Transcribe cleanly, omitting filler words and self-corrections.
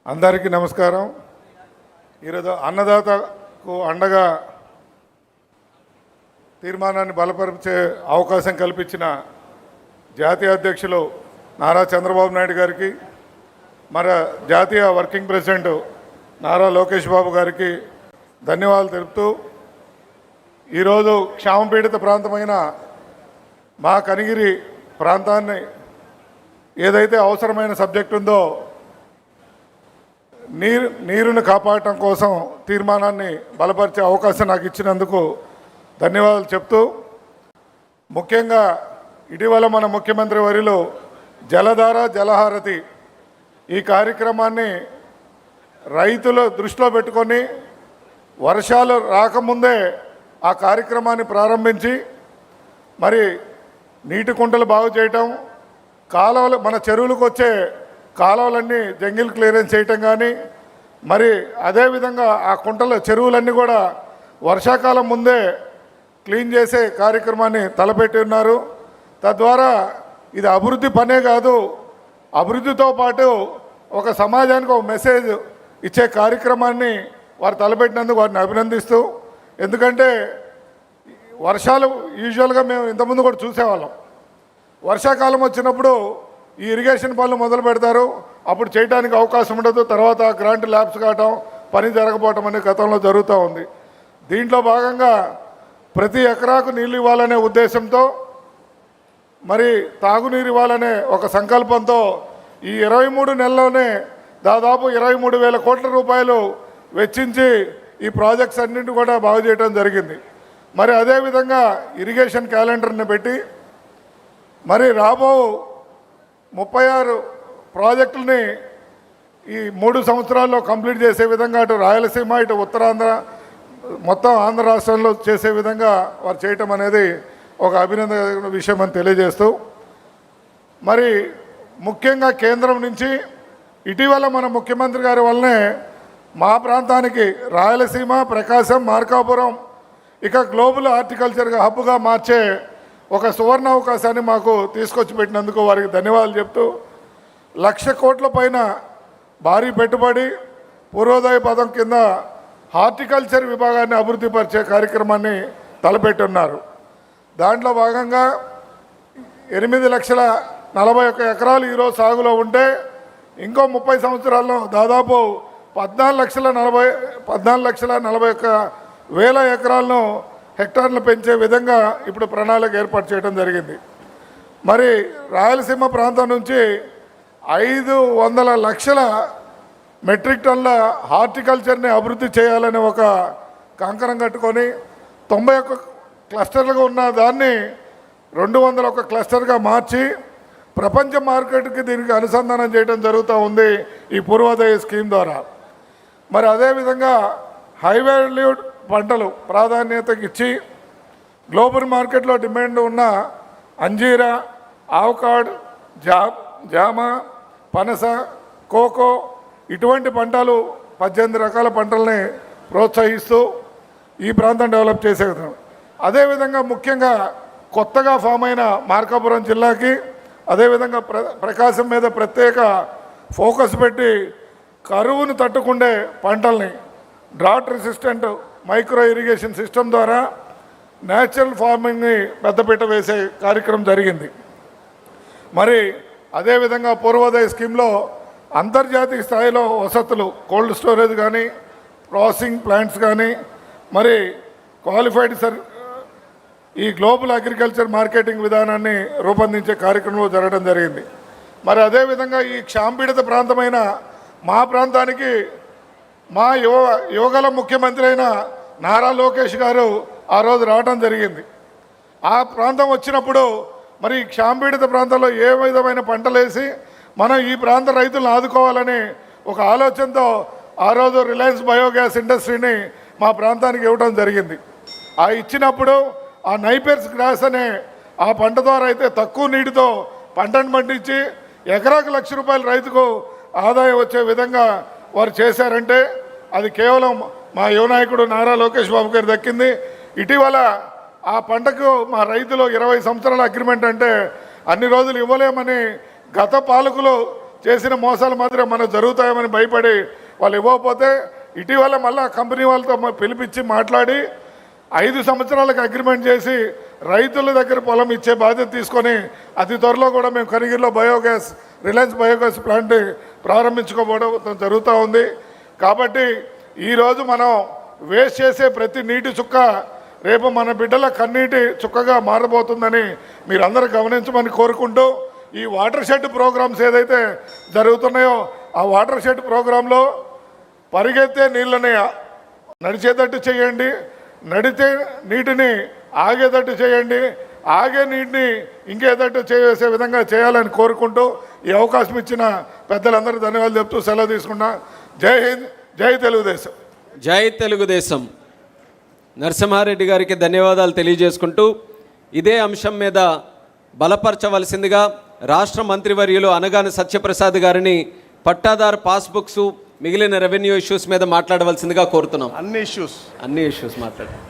అందరికీ నమస్కారం. ఈరోజు అన్నదాతకు అండగా తీర్మానాన్ని బలపరిచే అవకాశం కల్పించిన జాతీయ అధ్యక్షులు నారా చంద్రబాబు నాయుడు గారికి, మన జాతీయ వర్కింగ్ ప్రెసిడెంట్ నారా లోకేష్ బాబు గారికి ధన్యవాదాలు తెలుపుతూ, ఈరోజు క్షామపీడిత ప్రాంతమైన మా కనిగిరి ప్రాంతాన్ని ఏదైతే అవసరమైన సబ్జెక్ట్ ఉందో నీరును కాపాడటం కోసం తీర్మానాన్ని బలపరిచే అవకాశం నాకు ఇచ్చినందుకు ధన్యవాదాలు చెప్తూ, ముఖ్యంగా ఇటీవల మన ముఖ్యమంత్రి వర్యులు జలధార జలహారతి ఈ కార్యక్రమాన్ని రైతుల దృష్టిలో పెట్టుకొని వర్షాలు రాకముందే ఆ కార్యక్రమాన్ని ప్రారంభించి మరి నీటి కుంటలు బాగు చేయటం, కాలువలు మన చెరువులకు వచ్చే కాలువలన్నీ జంగిల్ క్లియరెన్స్ చేయటం కానీ, మరి అదేవిధంగా ఆ కుంటల చెరువులన్నీ కూడా వర్షాకాలం ముందే క్లీన్ చేసే కార్యక్రమాన్ని తలపెట్టి ఉన్నారు. తద్వారా ఇది అభివృద్ధి పనే కాదు, అభివృద్ధితో పాటు ఒక సమాజానికి ఒక మెసేజ్ ఇచ్చే కార్యక్రమాన్ని వారు తలపెట్టినందుకు వారిని అభినందిస్తూ, ఎందుకంటే వర్షాలు యూజువల్గా మేము ఇంతకుముందు కూడా చూసేవాళ్ళం. వర్షాకాలం వచ్చినప్పుడు ఈ ఇరిగేషన్ పనులు మొదలు పెడతారు, అప్పుడు చేయడానికి అవకాశం ఉండదు, తర్వాత గ్రాంట్ ల్యాబ్స్ కావటం, పని జరగకపోవటం అనే గతంలో జరుగుతూ ఉంది. దీంట్లో భాగంగా ప్రతి ఎకరాకు నీళ్ళు ఇవ్వాలనే ఉద్దేశంతో, మరి తాగునీరు ఇవ్వాలనే ఒక సంకల్పంతో ఈ 23 నెలల్లోనే దాదాపు 23,000 కోట్ల రూపాయలు వెచ్చించి ఈ ప్రాజెక్ట్స్ అన్నింటి కూడా బాగు చేయడం జరిగింది. మరి అదేవిధంగా ఇరిగేషన్ క్యాలెండర్ని పెట్టి మరి రాబో 36 ప్రాజెక్టులని ఈ 3 సంవత్సరాల్లో కంప్లీట్ చేసే విధంగా అటు రాయలసీమ ఇటు ఉత్తరాంధ్ర మొత్తం ఆంధ్ర రాష్ట్రంలో చేసే విధంగా వారు చేయటం అనేది ఒక అభినందన విషయం అని తెలియజేస్తూ, మరి ముఖ్యంగా కేంద్రం నుంచి ఇటీవల మన ముఖ్యమంత్రి గారి వల్లనే మా ప్రాంతానికి రాయలసీమ, ప్రకాశం, మార్కాపురం ఇక గ్లోబల్ హార్టికల్చర్గా హబ్గా మార్చే ఒక సువర్ణ అవకాశాన్ని మాకు తీసుకొచ్చి పెట్టినందుకు వారికి ధన్యవాదాలు చెప్తూ, 1,00,000 కోట్ల పైన భారీ పెట్టుబడి పూర్వోదయ పథకం కింద హార్టికల్చర్ విభాగాన్ని అభివృద్ధి పరిచే కార్యక్రమాన్ని తలపెట్టున్నారు. దాంట్లో భాగంగా 8,41,000 ఎకరాలు ఈరోజు సాగులో ఉంటే ఇంకో 30 సంవత్సరాల్లో దాదాపు 14,41,000 ఎకరాలను హెక్టార్లు పెంచే విధంగా ఇప్పుడు ప్రణాళిక ఏర్పాటు చేయడం జరిగింది. మరి రాయలసీమ ప్రాంతం నుంచి 500 లక్షల మెట్రిక్ టన్ల హార్టికల్చర్ని అభివృద్ధి చేయాలని ఒక కంకణం కట్టుకొని 91 క్లస్టర్లుగా ఉన్న దాన్ని 201 క్లస్టర్గా మార్చి ప్రపంచ మార్కెట్కి దీనికి అనుసంధానం చేయడం జరుగుతూ ఉంది ఈ పూర్వోదయ స్కీమ్ ద్వారా. మరి అదేవిధంగా హై వాల్యూడ్ పంటలు ప్రాధాన్యతకి ఇచ్చి గ్లోబల్ మార్కెట్లో డిమాండ్ ఉన్న అంజీరా, ఆవకాడ్, జామ, పనస, కోకో ఇటువంటి పంటలు 18 రకాల పంటల్ని ప్రోత్సహిస్తూ ఈ ప్రాంతం డెవలప్ చేసే విధంగా, అదేవిధంగా ముఖ్యంగా కొత్తగా ఫామ్ అయిన మార్కాపురం జిల్లాకి అదేవిధంగా ప్రకాశం మీద ప్రత్యేక ఫోకస్ పెట్టి కరువును తట్టుకుండే పంటల్ని drought resistant micro irrigation system ద్వారా న్యాచురల్ ఫార్మింగ్ని పెద్దపీట వేసే కార్యక్రమం జరిగింది. మరి అదేవిధంగా పూర్వోదయ స్కీమ్లో అంతర్జాతీయ స్థాయిలో వసతులు, కోల్డ్ స్టోరేజ్ కానీ, ప్రాసెసింగ్ ప్లాంట్స్ కానీ, మరి క్వాలిఫైడ్ ఈ గ్లోబల్ అగ్రికల్చర్ మార్కెటింగ్ విధానాన్ని రూపొందించే కార్యక్రమంలో జరగడం జరిగింది. మరి అదేవిధంగా ఈ క్షామపీడిత ప్రాంతమైన మా ప్రాంతానికి మా యువగల ముఖ్యమంత్రి అయిన నారా లోకేష్ గారు ఆ రోజు రావడం జరిగింది. ఆ ప్రాంతం వచ్చినప్పుడు మరి క్షామపీడిత ప్రాంతంలో ఏ విధమైన పంటలు వేసి మనం ఈ ప్రాంత రైతులను ఆదుకోవాలని ఒక ఆలోచనతో ఆ రోజు రిలయన్స్ బయోగ్యాస్ ఇండస్ట్రీని మా ప్రాంతానికి ఇవ్వడం జరిగింది. ఆ ఇచ్చినప్పుడు ఆ నైపేర్స్ గ్రాస్ అనే ఆ పంట ద్వారా అయితే తక్కువ నీటితో పంటను పండించి ఎకరాకు ₹1,00,000 రైతుకు ఆదాయం వచ్చే విధంగా వారు చేశారంటే అది కేవలం మా యువ నాయకుడు నారా లోకేష్ బాబు గారు దక్కింది. ఇటీవల ఆ పంటకు మా రైతులు 20 సంవత్సరాల అగ్రిమెంట్ అంటే అన్ని రోజులు ఇవ్వలేమని గత పాలకులు చేసిన మోసాలు మాత్రం మనకు జరుగుతాయని భయపడి వాళ్ళు ఇవ్వకపోతే ఇటీవల మళ్ళీ కంపెనీ వాళ్ళతో పిలిపించి మాట్లాడి 5 సంవత్సరాలకు అగ్రిమెంట్ చేసి రైతుల దగ్గర పొలం ఇచ్చే బాధ్యత తీసుకొని అతి త్వరలో కూడా మేము కనిగిరిలో బయోగ్యాస్ రిలయన్స్ బయోగ్యాస్ ప్లాంట్ ప్రారంభించుకోవడం జరుగుతూ ఉంది. కాబట్టి ఈరోజు మనం వేస్ట్ చేసే ప్రతి నీటి చుక్క రేపు మన బిడ్డల కన్నీటి చుక్కగా మారబోతుందని మీరందరూ గమనించమని కోరుకుంటూ ఈ వాటర్ షెడ్ ప్రోగ్రామ్స్ ఏదైతే జరుగుతున్నాయో ఆ వాటర్ షెడ్ ప్రోగ్రాంలో పరిగెత్తే నీళ్ళని నడిచేటట్టు చేయండి, నడితే నీటిని ఆగేటట్టు చేయండి, ఆగే నీటిని ఇంకేటట్టు చేసే విధంగా చేయాలని కోరుకుంటూ ఈ అవకాశం ఇచ్చిన పెద్దలందరూ ధన్యవాదాలు చెప్తూ సెలవు తీసుకున్నా. జై హింద్, జై తెలుగుదేశం. జై తెలుగుదేశం. నరసింహారెడ్డి గారికి ధన్యవాదాలు తెలియజేసుకుంటూ ఇదే అంశం మీద బలపరచవలసిందిగా రాష్ట్ర మంత్రివర్యులు అనగాని సత్యప్రసాద్ గారిని పట్టాదారు పాస్బుక్స్ మిగిలిన రెవెన్యూ ఇష్యూస్ మీద మాట్లాడవలసిందిగా కోరుతున్నాం. అన్ని ఇష్యూస్ మాట్లాడారు.